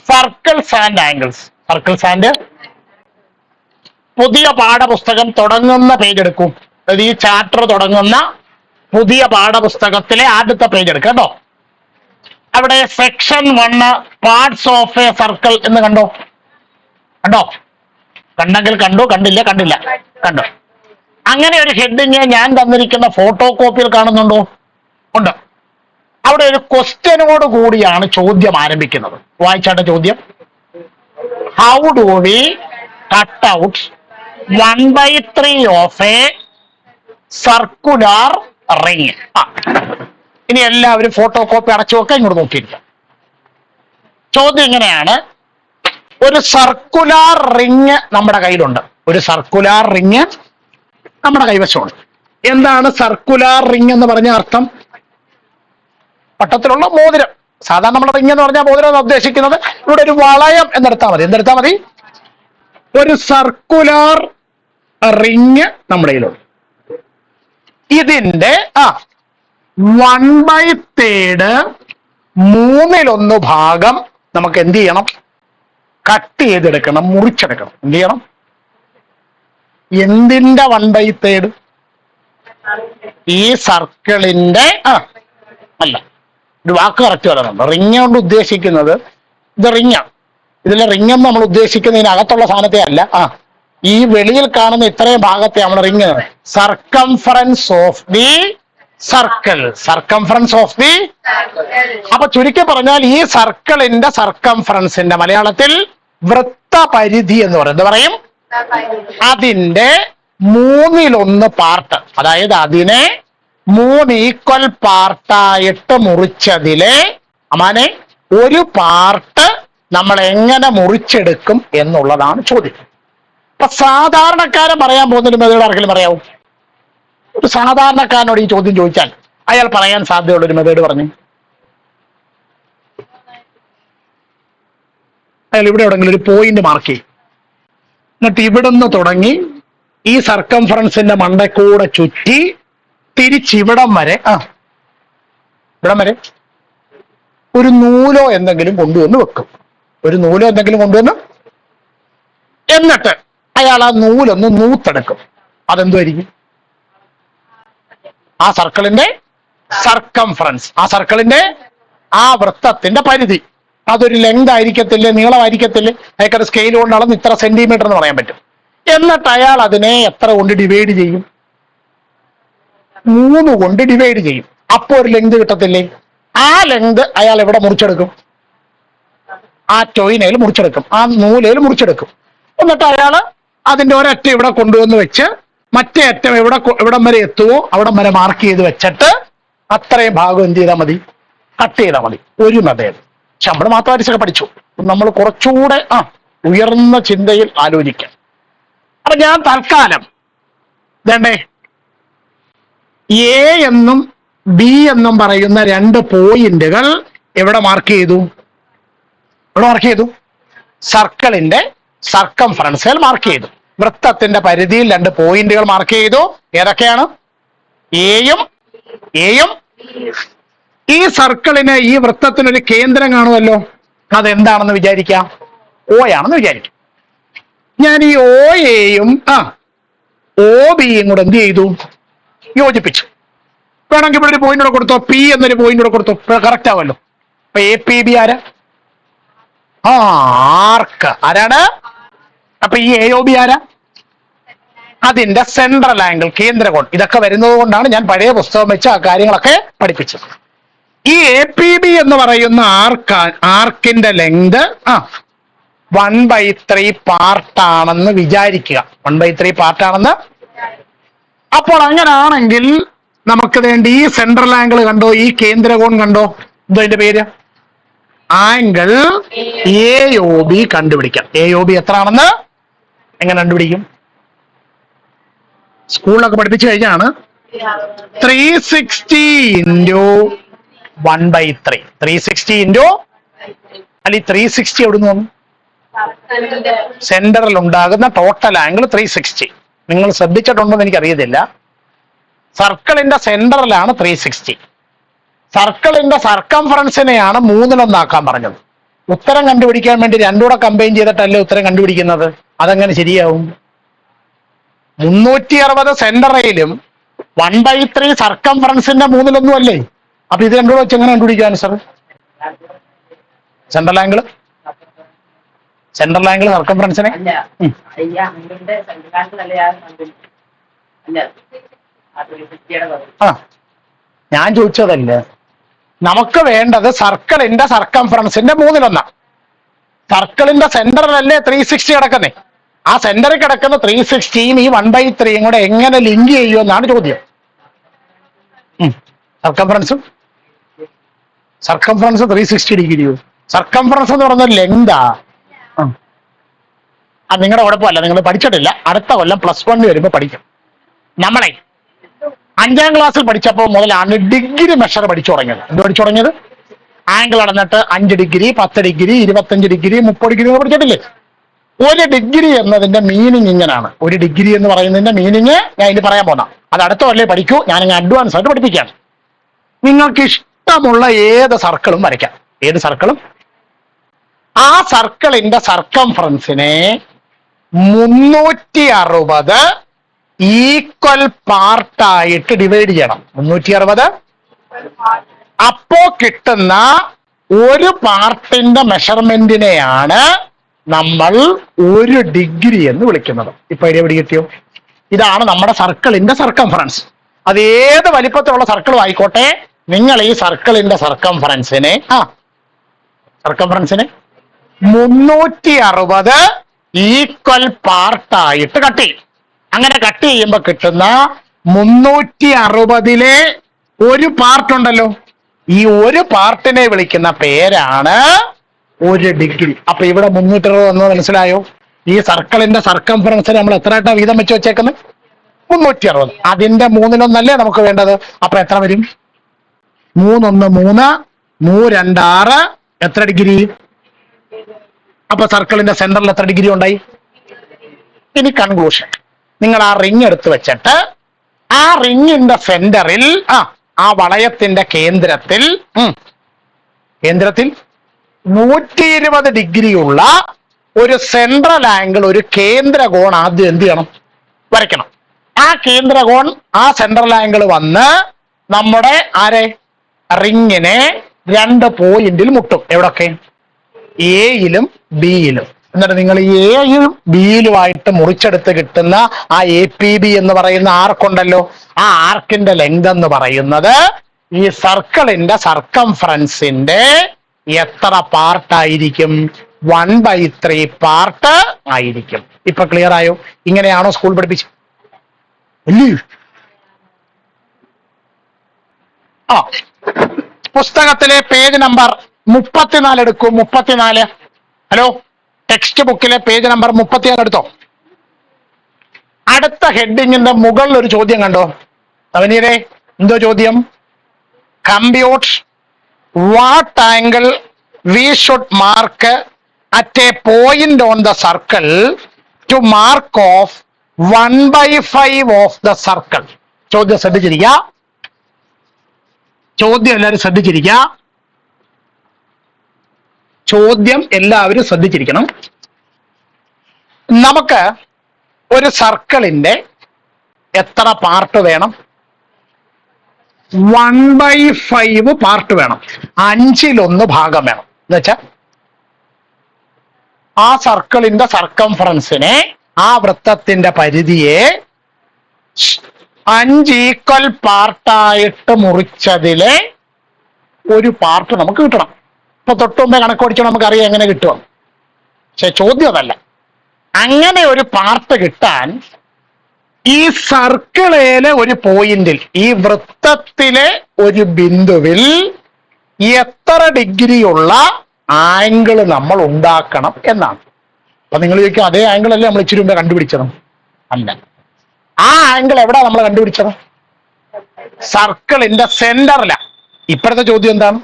Circles and angles. Circles and പുതിയ പാഠപുസ്തകം തുടങ്ങുന്ന പേജ് എടുക്കും. അതായത് ഈ ചാപ്റ്റർ തുടങ്ങുന്ന പുതിയ പാഠപുസ്തകത്തിലെ ആദ്യത്തെ പേജ് എടുക്കുക കേട്ടോ. അവിടെ section 1 parts of A circle എന്ന് കണ്ടോ? കണ്ടോ? കണ്ടെങ്കിൽ കണ്ടു, കണ്ടില്ല കണ്ടില്ല കണ്ടോ? അങ്ങനെ ഒരു ഹെഡിങ് ഞാൻ തന്നിരിക്കുന്ന ഫോട്ടോ കോപ്പിയിൽ കാണുന്നുണ്ടോ? ഉണ്ട്. അവിടെ ഒരു ക്വസ്റ്റ്യനോട് കൂടിയാണ് ചോദ്യം ആരംഭിക്കുന്നത്. വായിച്ചാട്ടെ ചോദ്യം. How do we cut out 1/3 of A circular ring? ഇനി എല്ലാവരും ഫോട്ടോ കോപ്പി അടച്ചു വെക്കാൻ ഇങ്ങോട്ട് നോക്കിയിരിക്കാം. ചോദ്യം ഇങ്ങനെയാണ്: ഒരു സർക്കുലർ റിംഗ് നമ്മുടെ കയ്യിലുണ്ട്. ഒരു സർക്കുലർ റിംഗ് നമ്മുടെ കൈവശമുണ്ട്. എന്താണ് സർക്കുലർ റിംഗ് എന്ന് പറഞ്ഞ അർത്ഥം? വട്ടത്തിലുള്ള മോതിരം. സാധാരണ നമ്മുടെ റിംഗ് എന്ന് പറഞ്ഞാൽ മോതിരം എന്ന് ഉദ്ദേശിക്കുന്നത്. ഇവിടെ ഒരു വളയം എന്നെടുത്താൽ മതി. എന്തെടുത്താൽ മതി? ഒരു സർക്കുലർ റിംഗ് നമ്മുടെ കയ്യിലുണ്ട്. ഇതിന്റെ 1/3 1/3 ഭാഗം നമുക്ക് എന്ത് ചെയ്യണം? കട്ട് ചെയ്തെടുക്കണം, മുറിച്ചെടുക്കണം. എന്ത് ചെയ്യണം? എന്തിന്റെ 1/3? ഈ സർക്കിളിന്റെ അല്ല, ഒരു വാക്ക് കറക്റ്റ് പറയുന്നുണ്ട്. റിംഗ് കൊണ്ട് ഉദ്ദേശിക്കുന്നത് ഇത് റിംഗാണ്. ഇതിലെ റിംഗ് എന്ന് നമ്മൾ ഉദ്ദേശിക്കുന്നതിനകത്തുള്ള സാധനത്തെ അല്ല, ഈ വെളിയിൽ കാണുന്ന ഇത്രയും ഭാഗത്തെ നമ്മൾ ring. Circumference of the circle. Circumference of the. അപ്പൊ ചുരുക്കി പറഞ്ഞാൽ ഈ സർക്കിളിന്റെ സർക്കംഫറൻസിന്റെ മലയാളത്തിൽ വൃത്തപരിധി എന്ന് പറയും. എന്താ പറയും? അതിന്റെ 1/3 പാർട്ട്, അതായത് അതിനെ 3 ഈക്വൽ പാർട്ടായിട്ട് മുറിച്ചതിലെ അമാനെ ഒരു പാർട്ട് നമ്മൾ എങ്ങനെ മുറിച്ചെടുക്കും എന്നുള്ളതാണ് ചോദ്യം. അപ്പൊ സാധാരണക്കാരൻ പറയാൻ പോകുന്നൊരു മെത്തേഡ് ആർക്കെങ്കിലും പറയാവും? ഒരു സാധാരണക്കാരനോട് ഈ ചോദ്യം ചോദിച്ചാൽ അയാൾ പറയാൻ സാധ്യതയുള്ളൊരു മെത്തേഡ് പറഞ്ഞു. അയാൾ ഇവിടെ എവിടെങ്കിലും ഒരു പോയിന്റ് മാർക്ക് ചെയ്യും. എന്നിട്ട് ഇവിടുന്ന് തുടങ്ങി ഈ സർക്കംഫറൻസിന്റെ മണ്ടക്കൂടെ ചുറ്റി തിരിച്ചിവിടം വരെ ഇവിടം വരെ ഒരു നൂലോ എന്തെങ്കിലും കൊണ്ടുവന്ന് വെക്കും. ഒരു നൂലോ എന്തെങ്കിലും കൊണ്ടുവന്ന് എന്നിട്ട് അയാൾ ആ നൂലൊന്ന് നൂത്തെടുക്കും. അതെന്തുമായിരിക്കും? ആ സർക്കിളിന്റെ സർക്കംഫറൻസ്, ആ സർക്കിളിന്റെ ആ വൃത്തത്തിന്റെ പരിധി. അതൊരു ലെങ്ത് ആയിരിക്കത്തില്ലേ, നീളമായിരിക്കത്തില്ലേ? അയാൾക്കത് സ്കെയിൽ കൊണ്ട് അളന്ന് ഇത്ര സെന്റിമീറ്റർ എന്ന് പറയാൻ പറ്റും. എന്നിട്ട് അയാൾ അതിനെ എത്ര കൊണ്ട് ഡിവൈഡ് ചെയ്യും? 3 കൊണ്ട് ഡിവൈഡ് ചെയ്യും. അപ്പോ ഒരു ലെങ്ത് കിട്ടത്തില്ലേ? ആ ലെങ്ത് അയാൾ എവിടെ മുറിച്ചെടുക്കും? ആ ടോയിനയിൽ മുറിച്ചെടുക്കും, ആ നൂലയിൽ മുറിച്ചെടുക്കും. എന്നിട്ട് അയാൾ അതിന്റെ ഒരറ്റം ഇവിടെ കൊണ്ടുവന്ന് വെച്ച് മറ്റേ അറ്റം എവിടം വരെ എത്തുമോ അവിടം വരെ മാർക്ക് ചെയ്ത് വെച്ചിട്ട് അത്രയും ഭാഗം എന്ത് ചെയ്താൽ മതി? കട്ട് ചെയ്താൽ മതി. ഒരു മെത്തേഡ്. പക്ഷെ നമ്മൾ മാത്തമാറ്റിക്സ് പഠിച്ചു. നമ്മൾ കുറച്ചുകൂടെ ഉയർന്ന ചിന്തയിൽ ആലോചിക്കാം. അപ്പൊ ഞാൻ തൽക്കാലം വേണ്ടേ എ എന്നും ബി എന്നും പറയുന്ന 2 പോയിന്റുകൾ എവിടെ മാർക്ക് ചെയ്തു? എവിടെ മാർക്ക് ചെയ്തു? സർക്കിളിന്റെ സർക്കംഫറൻസിൽ മാർക്ക് ചെയ്തു. വൃത്തത്തിന്റെ പരിധിയിൽ 2 പോയിന്റുകൾ മാർക്ക് ചെയ്തു. ഏതൊക്കെയാണ്? എയും ഈ സർക്കിളിന്, ഈ വൃത്തത്തിനൊരു കേന്ദ്രം കാണുമല്ലോ. അതെന്താണെന്ന് വിചാരിക്കാം? O ആണെന്ന് വിചാരിക്കാം. ഞാൻ ഈ OAയും OBയും കൂടെ എന്ത് ചെയ്തു? യോജിപ്പിച്ചു. വേണമെങ്കിൽ ഇവിടെ ഒരു പോയിന്റ് കൂടെ കൊടുത്തോ, P എന്നൊരു പോയിന്റ് കൂടെ കൊടുത്തോ, കറക്റ്റ് ആവല്ലോ. അപ്പൊ APB ആരാ? ആർക്ക്. ആരാണ്? അപ്പൊ ഈ AOB ആരാ? അതിന്റെ സെൻട്രൽ ആംഗിൾ, കേന്ദ്രകോൺ. ഇതൊക്കെ വരുന്നത് കൊണ്ടാണ് ഞാൻ പഴയ പുസ്തകം വെച്ച് ആ കാര്യങ്ങളൊക്കെ പഠിപ്പിച്ചത്. ഈ APB എന്ന് പറയുന്ന ആർക്കിന്റെ ലെങ്ത് 1/3 പാർട്ടാണെന്ന് വിചാരിക്കുക. 1/3 പാർട്ടാണെന്ന്. അപ്പോൾ അങ്ങനാണെങ്കിൽ നമുക്ക് വേണ്ടി ഈ സെൻട്രൽ ആംഗിൾ കണ്ടോ, ഈ കേന്ദ്രകോൺ കണ്ടോ, എന്തോ അതിന്റെ പേര്? ആംഗിൾ AOB കണ്ടുപിടിക്കാം. AOB എത്രയാണെന്ന് എങ്ങനെ കണ്ടുപിടിക്കും? സ്കൂളിലൊക്കെ പഠിപ്പിച്ചു കഴിഞ്ഞാണ്. 360 ഇൻറ്റു 1/3. 360 ഇൻറ്റു അല്ലെ 360 എവിടുന്ന് വന്നു? സെന്ററിൽ ഉണ്ടാകുന്ന ടോട്ടൽ ആംഗിൾ 360. നിങ്ങൾ ശ്രദ്ധിച്ചിട്ടുണ്ടോന്ന് എനിക്കറിയത്തില്ല. സർക്കിളിന്റെ സെന്ററിലാണ് 360. സർക്കിളിന്റെ സർക്കംഫറൻസിനെയാണ് 3 പറഞ്ഞത്. ഉത്തരം കണ്ടുപിടിക്കാൻ വേണ്ടി രണ്ടുകൂടെ കമ്പൈൻ ചെയ്തിട്ടല്ലേ ഉത്തരം കണ്ടുപിടിക്കുന്നത്. അതെങ്ങനെ ശരിയാവും? 360 സെന്ററിലും 1/3 സർക്കംഫറൻസിന്റെ 1/3 അല്ലേ? അപ്പൊ ഇത് രണ്ടുകൂടെ വെച്ച് എങ്ങനെ കണ്ടുപിടിക്കാൻ സാർ? സെൻട്രൽ ആംഗിൾ സർക്കംഫറൻസിനെ ആ ഞാൻ ചോദിച്ചതല്ലേ, നമുക്ക് വേണ്ടത് സർക്കിളിന്റെ സർക്കംഫറൻസിന്റെ 1/3. സർക്കിളിന്റെ സെന്ററിലല്ലേ 360 കിടക്കുന്നേ. ആ സെന്ററിൽ കിടക്കുന്ന 360യും ഈ 1/3യും കൂടെ എങ്ങനെ ലിങ്ക് ചെയ്യുമെന്നാണ് ചോദ്യം. സർക്കംഫറൻസ് 360 ഡിഗ്രിയോ? സർക്കംഫറൻസ് എന്ന് പറയുന്നത് ലെങ്താ. അത് നിങ്ങളുടെ കുഴപ്പമല്ല, നിങ്ങൾ പഠിച്ചിട്ടില്ല. അടുത്ത കൊല്ലം +1 വരുമ്പോൾ പഠിക്കും. നമ്മളെ 5ാം ക്ലാസ്സിൽ പഠിച്ചപ്പോൾ മുതലാണ് ഡിഗ്രി മെഷർ പഠിച്ചു തുടങ്ങിയത്. എന്ത് പഠിച്ചു തുടങ്ങിയത്? ആംഗിൾ അടന്നിട്ട് 5 ഡിഗ്രി, 10 ഡിഗ്രി, 25 ഡിഗ്രി, 30 ഡിഗ്രി പഠിച്ചിട്ടില്ലേ? ഒരു ഡിഗ്രി എന്നതിന്റെ മീനിങ് ഇങ്ങനെയാണ്. ഒരു ഡിഗ്രി എന്ന് പറയുന്നതിന്റെ മീനിങ് ഞാൻ ഇനി പറയാൻ പോന്ന, അത് അടുത്ത കൊല്ലം പഠിക്കൂ. ഞാനിങ്ങനെ അഡ്വാൻസ് ആയിട്ട് പഠിപ്പിക്കുകയാണ്. നിങ്ങൾക്ക് ഇഷ്ടമുള്ള ഏത് സർക്കിളും വരയ്ക്കാം. ഏത് സർക്കിളും. ആ സർക്കിളിന്റെ സർക്കംഫറൻസിനെ 360 ഈക്വൽ പാർട്ടായിട്ട് ഡിവൈഡ് ചെയ്യണം. 360. അപ്പോ കിട്ടുന്ന ഒരു പാർട്ടിന്റെ മെഷർമെന്റിനെയാണ് നമ്മൾ 1 ഡിഗ്രി എന്ന് വിളിക്കുന്നത്. ഇപ്പൊ എവിടെ കിട്ടിയോ? ഇതാണ് നമ്മുടെ സർക്കിളിന്റെ സർക്കംഫറൻസ്. അത് ഏത് വലിപ്പത്തിലുള്ള സർക്കിളും ആയിക്കോട്ടെ, നിങ്ങൾ ഈ സർക്കിളിന്റെ സർക്കംഫറൻസിനെ 360 ഈക്വൽ പാർട്ടായിട്ട് കട്ട് ചെയ്യും. അങ്ങനെ കട്ട് ചെയ്യുമ്പോൾ കിട്ടുന്ന 360ലെ ഒരു പാർട്ട് ഉണ്ടല്ലോ, ഈ ഒരു പാർട്ടിനെ വിളിക്കുന്ന പേരാണ് 1 ഡിഗ്രി. അപ്പൊ ഇവിടെ 360 എന്ന് മനസ്സിലായോ? ഈ സർക്കിളിന്റെ സർക്കംഫറൻസിന് നമ്മൾ എത്ര ആയിട്ടാ വീതം വെച്ച് വെച്ചേക്കുന്നത്? 360. അതിന്റെ 1/3 നമുക്ക് വേണ്ടത്. അപ്പൊ എത്ര വരും? 3 1 3, 3 2 6. എത്ര ഡിഗ്രി? അപ്പൊ സർക്കിളിന്റെ സെന്ററിൽ എത്ര ഡിഗ്രി ഉണ്ടായി? ഇനി കൺക്ലൂഷൻ. നിങ്ങൾ ആ റിങ് എടുത്ത് വെച്ചിട്ട് ആ റിങ്ങിന്റെ സെന്ററിൽ ആ വളയത്തിന്റെ കേന്ദ്രത്തിൽ 120 ഡിഗ്രി ഉള്ള ഒരു സെൻട്രൽ ആംഗിൾ, ഒരു കേന്ദ്ര കോൺ ആദ്യം എന്ത് ചെയ്യണം? വരയ്ക്കണം. ആ കേന്ദ്ര കോൺ, ആ സെൻട്രൽ ആംഗിൾ വന്ന് നമ്മുടെ റിങ്ങിനെ 2 പോയിന്റിൽ മുട്ടും. എവിടൊക്കെ? എയിലും ബിയിലും. എന്നിട്ട് നിങ്ങൾ എയും ബിയിലുമായിട്ട് മുറിച്ചെടുത്ത് കിട്ടുന്ന ആ APB എന്ന് പറയുന്ന ആർക്കുണ്ടല്ലോ, ആ ആർക്കിന്റെ ലെങ്ത് എന്ന് പറയുന്നത് ഈ സർക്കിളിന്റെ സർക്കംഫറൻസിന്റെ എത്ര പാർട്ടായിരിക്കും? 1/3 പാർട്ട് ആയിരിക്കും. ഇപ്പൊ ക്ലിയർ ആയോ? ഇങ്ങനെയാണോ സ്കൂൾ പഠിപ്പിച്ചത്? പുസ്തകത്തിലെ പേജ് നമ്പർ 34 എടുക്കൂ. 34. ഹലോ, ടെക്സ്റ്റ് ബുക്കിലെ പേജ് നമ്പർ 34 എടുത്തോ. അടുത്ത ഹെഡിങ്ങിന്റെ മുകളിൽ ഒരു ചോദ്യം കണ്ടോ? അവനീരെ എന്തോ ചോദ്യം? Compute what angle we should mark at a point on the circle to mark off 1/5 of the circle. ചോദ്യം ശ്രദ്ധിച്ചിരിക്കുക. ചോദ്യം എല്ലാവരും ശ്രദ്ധിച്ചിരിക്കണം. നമുക്ക് ഒരു സർക്കിളിന്റെ എത്ര പാർട്ട് വേണം? 1/5 പാർട്ട് വേണം. 1/5 ഭാഗം വേണം. എന്നുവെച്ചാൽ ആ സർക്കിളിന്റെ സർക്കംഫറൻസിനെ, ആ വൃത്തത്തിന്റെ പരിധിയെ 5 ഈക്വൽ പാർട്ടായിട്ട് മുറിച്ചതിലെ ഒരു പാർട്ട് നമുക്ക് കിട്ടണം. ഇപ്പൊ തൊട്ടുമുമ്പേ കണക്ക് പഠിച്ചാൽ നമുക്കറിയാം എങ്ങനെ കിട്ടും. പക്ഷെ ചോദ്യം അതല്ല. അങ്ങനെ ഒരു പാർട്ട് കിട്ടാൻ ഈ സർക്കിളിലെ ഒരു പോയിന്റിൽ, ഈ വൃത്തത്തിലെ ഒരു ബിന്ദുവിൽ എത്ര ഡിഗ്രിയുള്ള ആംഗിൾ നമ്മൾ ഉണ്ടാക്കണം എന്നാണ്. അപ്പൊ നിങ്ങൾ ചോദിക്കും, അതേ ആംഗിൾ അല്ലേ നമ്മൾ ഇച്ചിരി മുമ്പേ കണ്ടുപിടിച്ചത്? അല്ല. ആ ആംഗിൾ എവിടെ നമ്മൾ കണ്ടുപിടിച്ചത്? സർക്കിളിന്റെ സെന്ററിലാണ്. ഇപ്പോഴത്തെ ചോദ്യം എന്താണ്?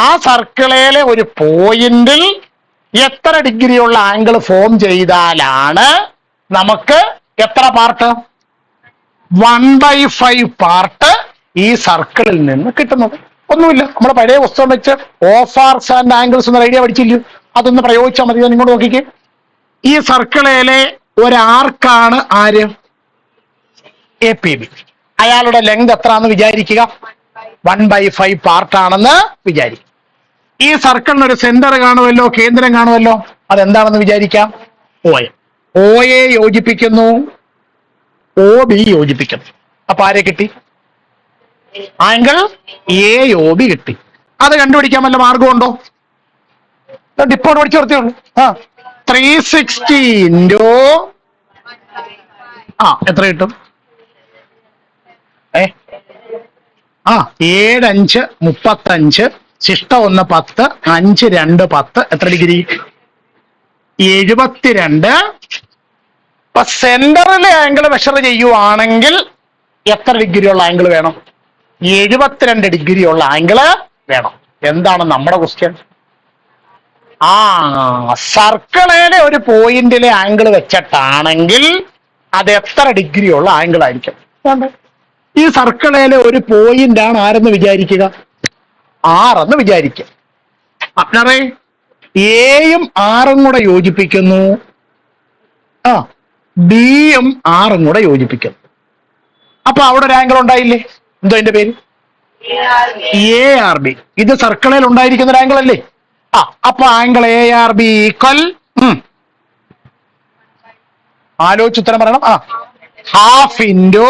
ആ സർക്കിളിലെ ഒരു പോയിന്റിൽ എത്ര ഡിഗ്രിയുള്ള ആംഗിൾ ഫോം ചെയ്താലാണ് നമുക്ക് എത്ര പാർട്ട്? 1/5 പാർട്ട് ഈ സർക്കിളിൽ നിന്ന് കിട്ടുന്നത്. ഒന്നുമില്ല. നമ്മുടെ പഴയ പുസ്തകം which of arcs and angles എന്ന ഐഡിയ പഠിച്ചില്ലയോ? അതൊന്ന് പ്രയോഗിച്ചാൽ മതി. നിങ്ങോട്ട് നോക്കിക്കേ. ഈ സർക്കിളിലെ ഒരാർക്കാണ് ആര്? A P B. അയാളുടെ ലെങ്ത് എത്രയാണെന്ന് വിചാരിക്കുക? 1/5 പാർട്ടാണെന്ന് വിചാരിക്കുക. ഈ സർക്കിളിന് ഒരു സെന്റർ കാണുമല്ലോ, കേന്ദ്രം കാണുമല്ലോ. അതെന്താണെന്ന് വിചാരിക്കാം? OA. OA യോജിപ്പിക്കുന്നു, OB യോജിപ്പിക്കുന്നു. അപ്പൊ ആരെ കിട്ടി? ആംഗിൾ AOB കിട്ടി. അത് കണ്ടുപിടിക്കാൻ വല്ല മാർഗമുണ്ടോ? ഇപ്പോൾ പഠിച്ചു നിർത്തിയുള്ളൂ. 360 ഇൻറ്റു എത്ര കിട്ടും? 7 5 35, ശിഷ്ട 1 10, 5 2 10. എത്ര ഡിഗ്രി? 72. അപ്പൊ സെന്ററിലെ ആംഗിൾ മെഷർ ചെയ്യുവാണെങ്കിൽ എത്ര ഡിഗ്രി ഉള്ള ആംഗിൾ വേണം? 72 ഡിഗ്രി ഉള്ള ആംഗിള് വേണം. എന്താണ് നമ്മുടെ ക്വസ്റ്റ്യൻ? സർക്കിളിലെ ഒരു പോയിന്റിലെ ആംഗിൾ വെച്ചിട്ടാണെങ്കിൽ അത് എത്ര ഡിഗ്രി ഉള്ള ആംഗിൾ ആയിരിക്കും? ഈ സർക്കിളിലെ ഒരു പോയിന്റ് ആണ് ആരെന്ന് വിചാരിക്കുക? R എന്ന് വിചാരിക്കുക. അപ്പറേ എയും ആറും കൂടെ യോജിപ്പിക്കുന്നു, ബിയും ആറും കൂടെ യോജിപ്പിക്കുന്നു. അപ്പൊ അവിടെ ഒരു ആംഗിൾ ഉണ്ടായില്ലേ? എന്തോ അതിന്റെ പേര്? ARB. ഇത് സർക്കിളിൽ ഉണ്ടായിരിക്കുന്ന ഒരു ആംഗിൾ അല്ലേ? അപ്പൊ ആംഗിൾ ARB ഈക്വൽ, ആലോചിച്ച് ഉത്തരം പറയണം. Half into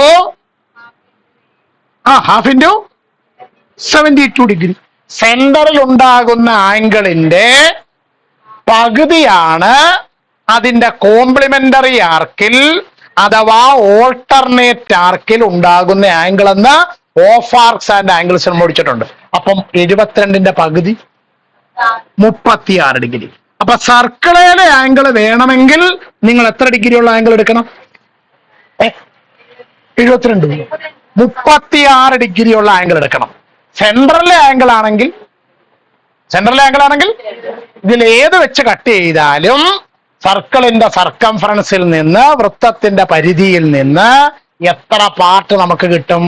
72 degree. സെന്ററിൽ ഉണ്ടാകുന്ന ആംഗിളിന്റെ പകുതിയാണ് അതിന്റെ കോംപ്ലിമെന്ററി ആർക്കിൽ അഥവാ ഓൾട്ടർനേറ്റ് ആർക്കിൽ ഉണ്ടാകുന്ന ആംഗിൾ എന്ന് ഓഫ് ആർക്സ് ആൻഡ് ആംഗിൾസ് നമ്മൾ പഠിച്ചിട്ടുണ്ട്. അപ്പം 72ന്റെ പകുതി 36 ഡിഗ്രി. അപ്പൊ സർക്കിളിലെ ആംഗിൾ വേണമെങ്കിൽ നിങ്ങൾ എത്ര ഡിഗ്രി ഉള്ള ആംഗിൾ എടുക്കണം? 72, 36 ഡിഗ്രി ഉള്ള ആംഗിൾ എടുക്കണം. സെൻട്രലിലെ ആംഗിൾ ആണെങ്കിൽ ഇതിൽ ഏത് വെച്ച് കട്ട് ചെയ്താലും സർക്കിളിന്റെ സർക്കംഫറൻസിൽ നിന്ന്, വൃത്തത്തിന്റെ പരിധിയിൽ നിന്ന് എത്ര പാർട്ട് നമുക്ക് കിട്ടും?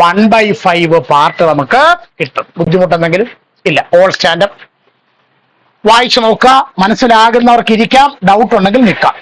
1/5 പാർട്ട് നമുക്ക് കിട്ടും. ബുദ്ധിമുട്ടെന്തെങ്കിലും ഇല്ല. ഓൾ സ്റ്റാൻഡപ്പ് വായിച്ചു നോക്കുക. മനസ്സിലാകുന്നവർക്ക് ഇരിക്കാം, ഡൗട്ട് ഉണ്ടെങ്കിൽ നിൽക്കാം.